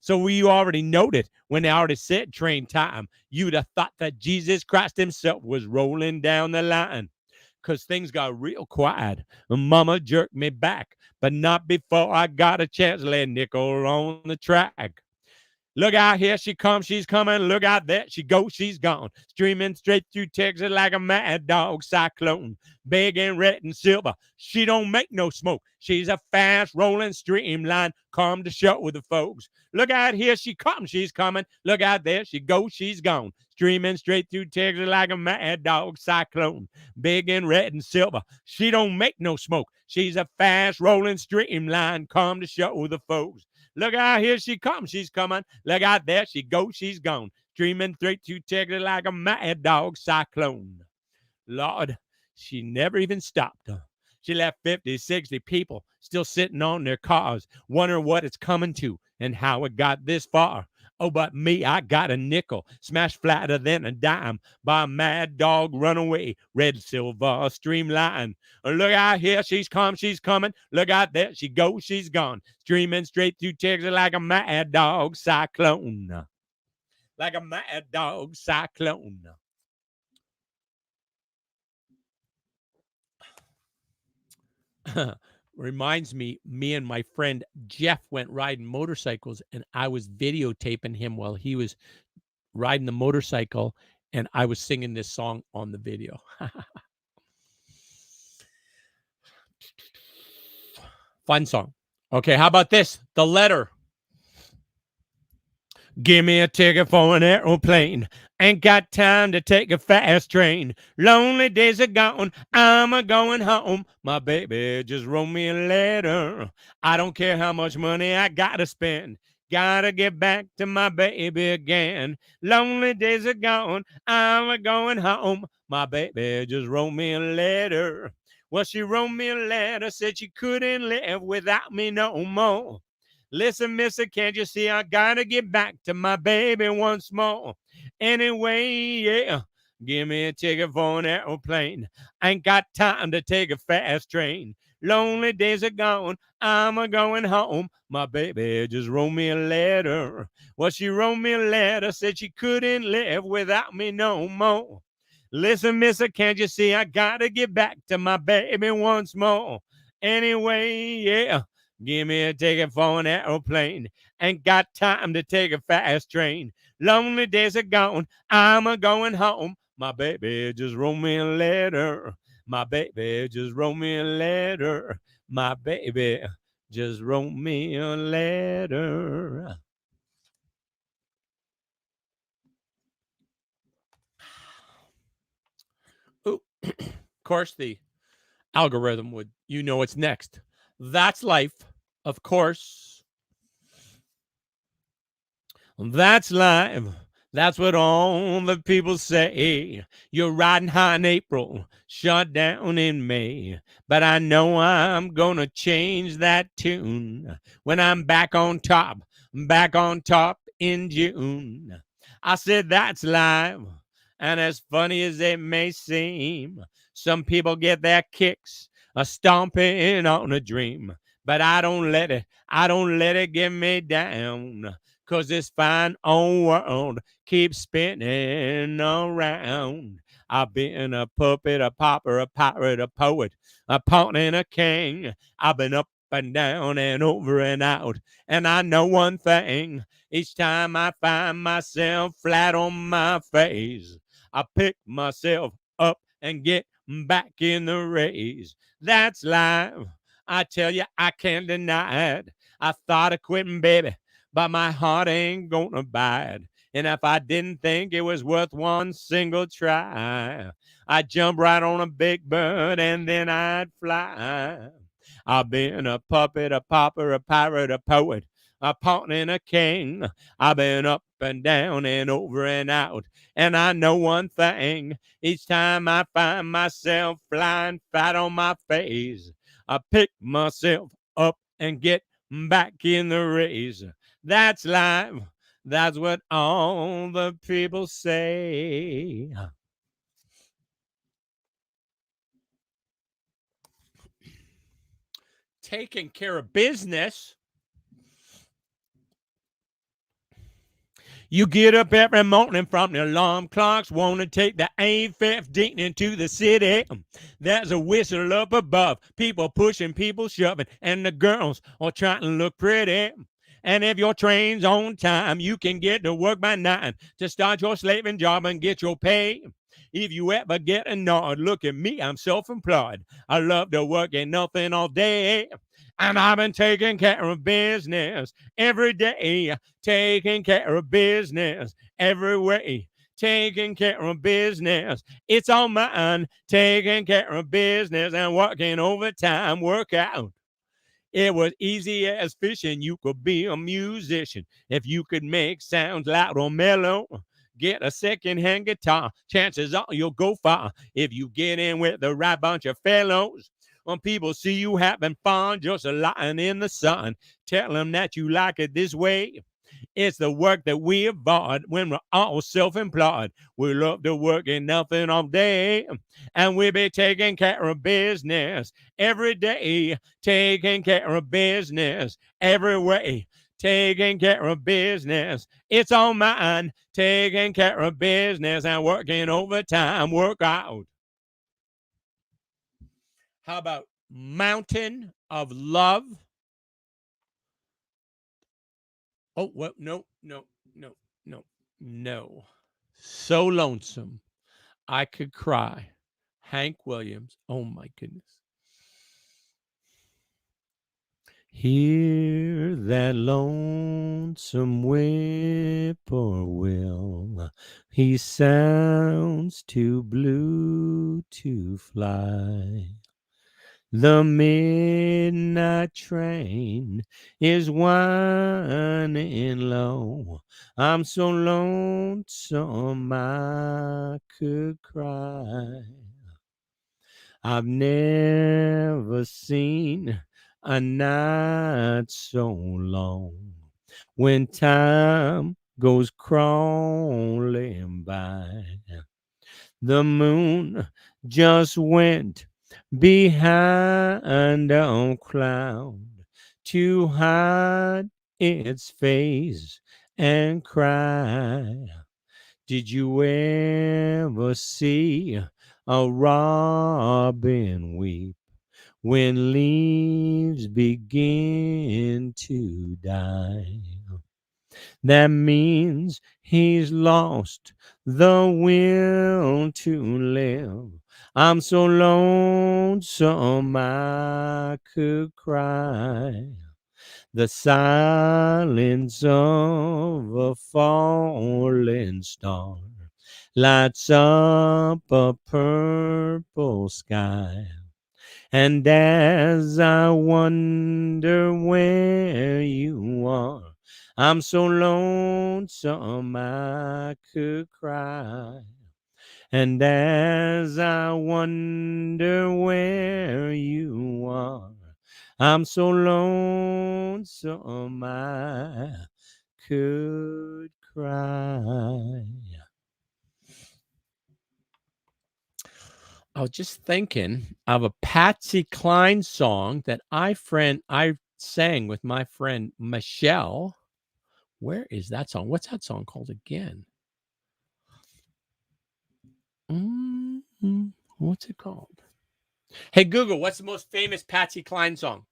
So we already noted when they already said train time, you'd have thought that Jesus Christ himself was rolling down the line. Because things got real quiet. Mama jerked me back, but not before I got a chance to lay a nickel on the track. Look out, here she comes, she's coming. Look out, there she goes, she's gone. Streaming straight through Texas like a mad dog cyclone. Big and red and silver, she don't make no smoke. She's a fast rolling streamline, come to show with the folks. Look out, here she comes, she's coming. Look out, there she goes, she's gone. Streaming straight through Texas like a mad dog cyclone. Big and red and silver, she don't make no smoke. She's a fast rolling streamline, come to show the folks. Look out, here she comes, she's coming. Look out, there she goes, she's gone. Streaming straight through Texas like a mad dog cyclone. Lord, she never even stopped. She left 50, 60 people still sitting on their cars, wondering what it's coming to and how it got this far. Oh, but me, I got a nickel, smashed flatter than a dime by a mad dog runaway, red silver streamline. Look out, here she's coming. Look out, there she goes, she's gone. Streaming straight through Texas like a mad dog cyclone. Like a mad dog cyclone. Reminds me and my friend Jeff went riding motorcycles, and I was videotaping him while he was riding the motorcycle, and I was singing this song on the video. Fun song. Okay, how about this? The Letter. Give me a ticket for an aeroplane. Ain't got time to take a fast train. Lonely days are gone. I'm a going home. My baby just wrote me a letter. I don't care how much money I gotta spend. Gotta get back to my baby again. Lonely days are gone. I'm a going home. My baby just wrote me a letter. Well, she wrote me a letter, said she couldn't live without me no more. Listen, mister, can't you see I gotta get back to my baby once more? Anyway, yeah, give me a ticket for an aeroplane. Ain't got time to take a fast train. Lonely days are gone, I'm a going home. My baby just wrote me a letter. Well, she wrote me a letter, said she couldn't live without me no more. Listen, mister, can't you see I gotta get back to my baby once more? Anyway, yeah. Give me a ticket for an aeroplane. Ain't got time to take a fast train. Lonely days are gone. I'm a going home. My baby just wrote me a letter. My baby just wrote me a letter. My baby just wrote me a letter. Ooh. Of course, the algorithm would, what's next. That's life. Of course, that's life. That's what all the people say. You're riding high in April, shut down in May. But I know I'm gonna change that tune when I'm back on top in June. I said that's life, and as funny as it may seem, some people get their kicks stomping on a dream. But I don't let it get me down. 'Cause this fine old world keeps spinning around. I've been a puppet, a pauper, a pirate, a poet, a pawn and a king. I've been up and down and over and out. And I know one thing. Each time I find myself flat on my face, I pick myself up and get back in the race. That's life. I tell you, I can't deny it. I thought of quitting, baby, but my heart ain't gonna bite. And if I didn't think it was worth one single try, I'd jump right on a big bird and then I'd fly. I've been a puppet, a pauper, a pirate, a poet, a pawn and a king. I've been up and down and over and out. And I know one thing, each time I find myself flying flat on my face, I pick myself up and get back in the race. That's life. That's what all the people say. Taking care of business. You get up every morning from the alarm clocks, want to take the A15 into the city. There's a whistle up above, people pushing, people shoving, and the girls are trying to look pretty. And if your train's on time, you can get to work by 9 to start your slaving job and get your pay. If you ever get a nod, look at me, I'm self-employed. I love to work and nothing all day. And I've been taking care of business every day, taking care of business every way, taking care of business. It's all mine, taking care of business and working overtime, work out. It was easy as fishing. You could be a musician if you could make sounds loud or mellow. Get a second-hand guitar. Chances are you'll go far if you get in with the right bunch of fellows. When people see you having fun, just lying in the sun, tell them that you like it this way. It's the work that we avoid when we're all self-employed. We love to work and nothing all day, and we be taking care of business every day, taking care of business every way, taking care of business. It's all mine, taking care of business and working overtime, work out. How about Mountain of Love? Oh, well, no. So Lonesome. I Could Cry. Hank Williams. Oh, my goodness. Hear that lonesome whippoorwill. He sounds too blue to fly. The midnight train is whining low. I'm so lonesome I could cry. I've never seen a night so long when time goes crawling by. The moon just went behind a cloud to hide its face and cry. Did you ever see a robin weep when leaves begin to die? That means he's lost the will to live. I'm so lonesome I could cry. The silence of a falling star lights up a purple sky. And as I wonder where you are, I'm so lonesome I could cry. And as I wonder where you are, I'm so lonesome I could cry. I was just thinking of a Patsy Cline song that I sang with my friend Michelle. Where is that song? What's that song called again? What's it called? Hey, Google, what's the most famous Patsy Cline song?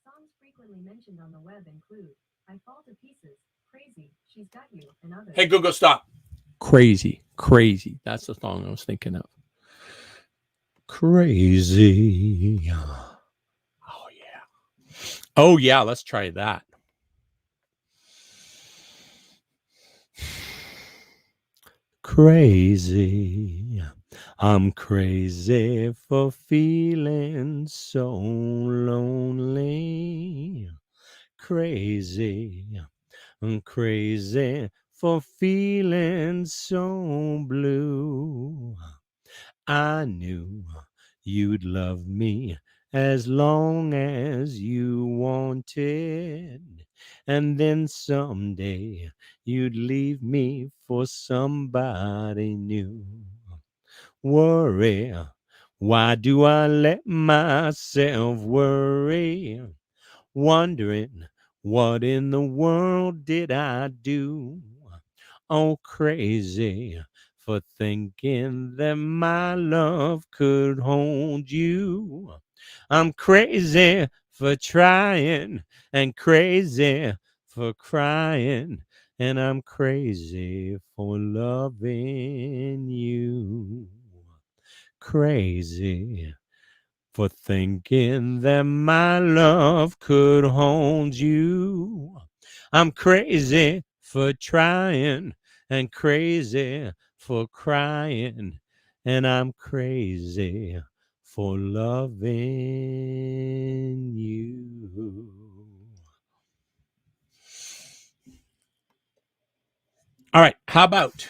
Songs frequently mentioned on the web include I Fall to Pieces, Crazy, She's Got You, and others. Hey, Google, stop. Crazy. That's the song I was thinking of. Crazy. Oh, yeah. Oh, yeah, let's try that. Crazy. I'm crazy for feeling so lonely. Crazy. I'm crazy for feeling so blue. I knew you'd love me as long as you wanted. And then someday you'd leave me for somebody new. Worry. Why do I let myself worry? Wondering what in the world did I do? Oh, crazy for thinking that my love could hold you. I'm crazy for trying and crazy for crying, and I'm crazy for loving you. Crazy for thinking that my love could hold you. I'm crazy for trying and crazy for crying, and I'm crazy for loving you. All right, how about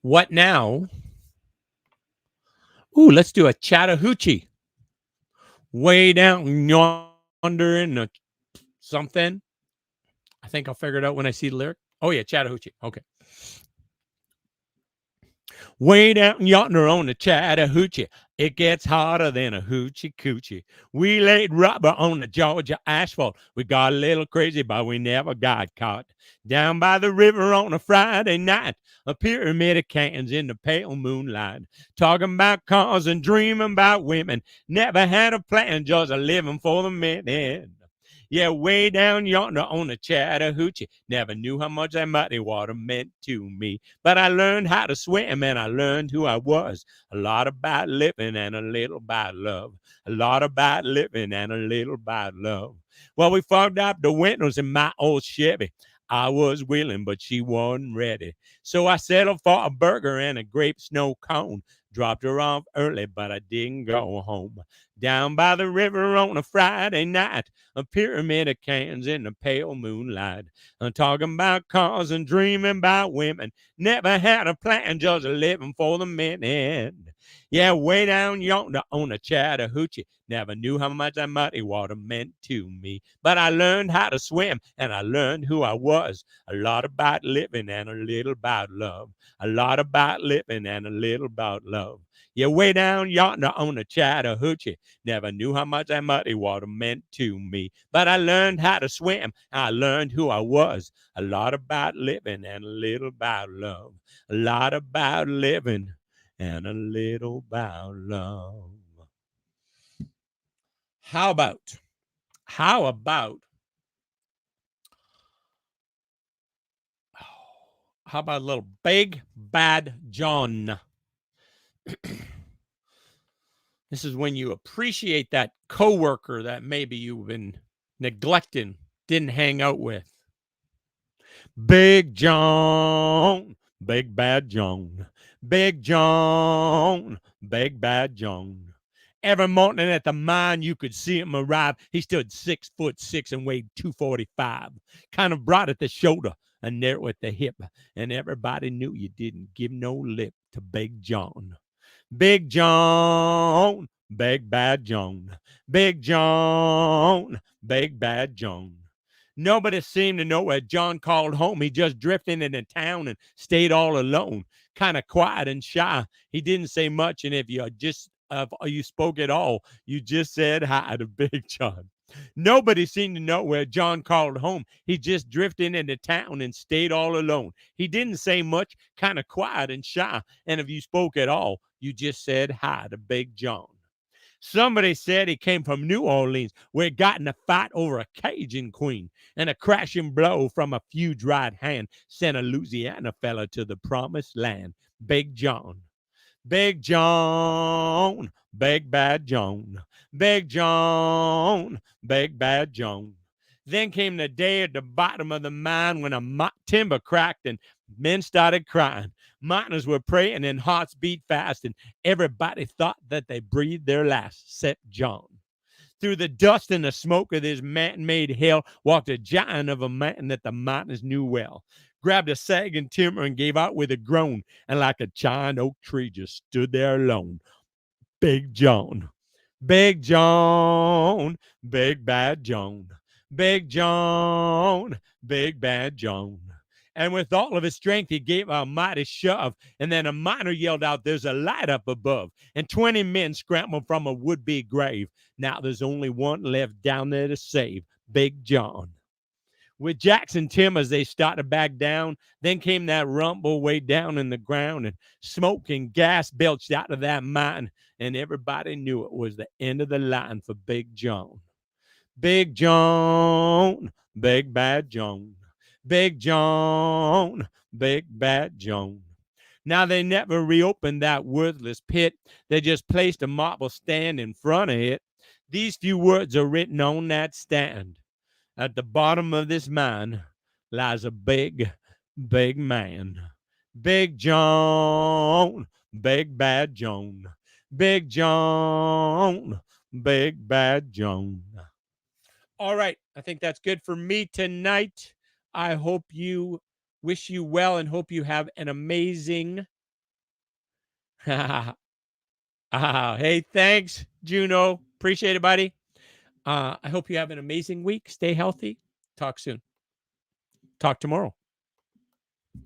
what now? Ooh, let's do a Chattahoochee. Way down yonder in the something. I think I'll figure it out when I see the lyric. Oh, yeah, Chattahoochee. Okay. Way down yonder on the Chattahoochee, it gets hotter than a hoochie coochie. We laid rubber on the Georgia asphalt. We got a little crazy, but we never got caught. Down by the river on a Friday night, a pyramid of cans in the pale moonlight. Talking about cars and dreaming about women. Never had a plan, just a living for the minute. Yeah, way down yonder on the Chattahoochee. Never knew how much that muddy water meant to me. But I learned how to swim and I learned who I was. A lot about living and a little about love. A lot about living and a little about love. Well, we fogged up the windows in my old Chevy. I was willing, but she wasn't ready. So I settled for a burger and a grape snow cone. Dropped her off early, but I didn't go home. Down by the river on a Friday night, a pyramid of cans in the pale moonlight. I'm talking about cars and dreaming about women. Never had a plan, just living for the minute. Yeah, way down yonder on the Chattahoochee. Never knew how much that muddy water meant to me. But I learned how to swim and I learned who I was. A lot about living and a little about love. A lot about living and a little about love. Yeah, way down yonder on the Chattahoochee. Never knew how much that muddy water meant to me. But I learned how to swim. I learned who I was. A lot about living and a little about love. A lot about living and a little about love. How about, how about, how about a little Big Bad John? This is when you appreciate that coworker that maybe you've been neglecting, didn't hang out with. Big John, Big Bad John, Big John, Big Bad John. Every morning at the mine, you could see him arrive. He stood 6'6" and weighed 245. Kind of broad at the shoulder and narrow at the hip, and everybody knew you didn't give no lip to Big John. Big John, Big Bad John, Big John, Big Bad John. Nobody seemed to know where John called home. He just drifted into town and stayed all alone, kind of quiet and shy. He didn't say much, and if you spoke at all, you just said hi to Big John. Nobody seemed to know where John called home. He just drifted into town and stayed all alone. He didn't say much, kind of quiet and shy. And if you spoke at all, you just said hi to Big John. Somebody said he came from New Orleans, where he got in a fight over a Cajun queen, and a crashing blow from a huge right hand sent a Louisiana fella to the promised land. Big John. Big John, Big Bad John, Big John, Big Bad John. Then came the day at the bottom of the mine when timber cracked and men started crying. Miners were praying and hearts beat fast, and everybody thought that they breathed their last, except John. Through the dust and the smoke of this man-made hell walked a giant of a man that the miners knew well. Grabbed a sagging timber and gave out with a groan, and like a giant oak tree just stood there alone. Big John, Big John, Big Bad John, Big John, Big Bad John. And with all of his strength, he gave a mighty shove. And then a miner yelled out, "There's a light up above." And 20 men scrambled from a would-be grave. Now there's only one left down there to save, Big John. With Jackson Tim as they started back down, then came that rumble way down in the ground, and smoke and gas belched out of that mine, and everybody knew it was the end of the line for Big John. Big John, Big Bad John, Big John, Big Bad John. Now they never reopened that worthless pit. They just placed a marble stand in front of it. These few words are written on that stand. At the bottom of this mine lies a big, big man. Big John, Big Bad John. Big John, Big Bad John. All right. I think that's good for me tonight. I hope you wish you well and hope you have an amazing. Hey, thanks, Juno. Appreciate it, buddy. I hope you have an amazing week. Stay healthy. Talk soon. Talk tomorrow.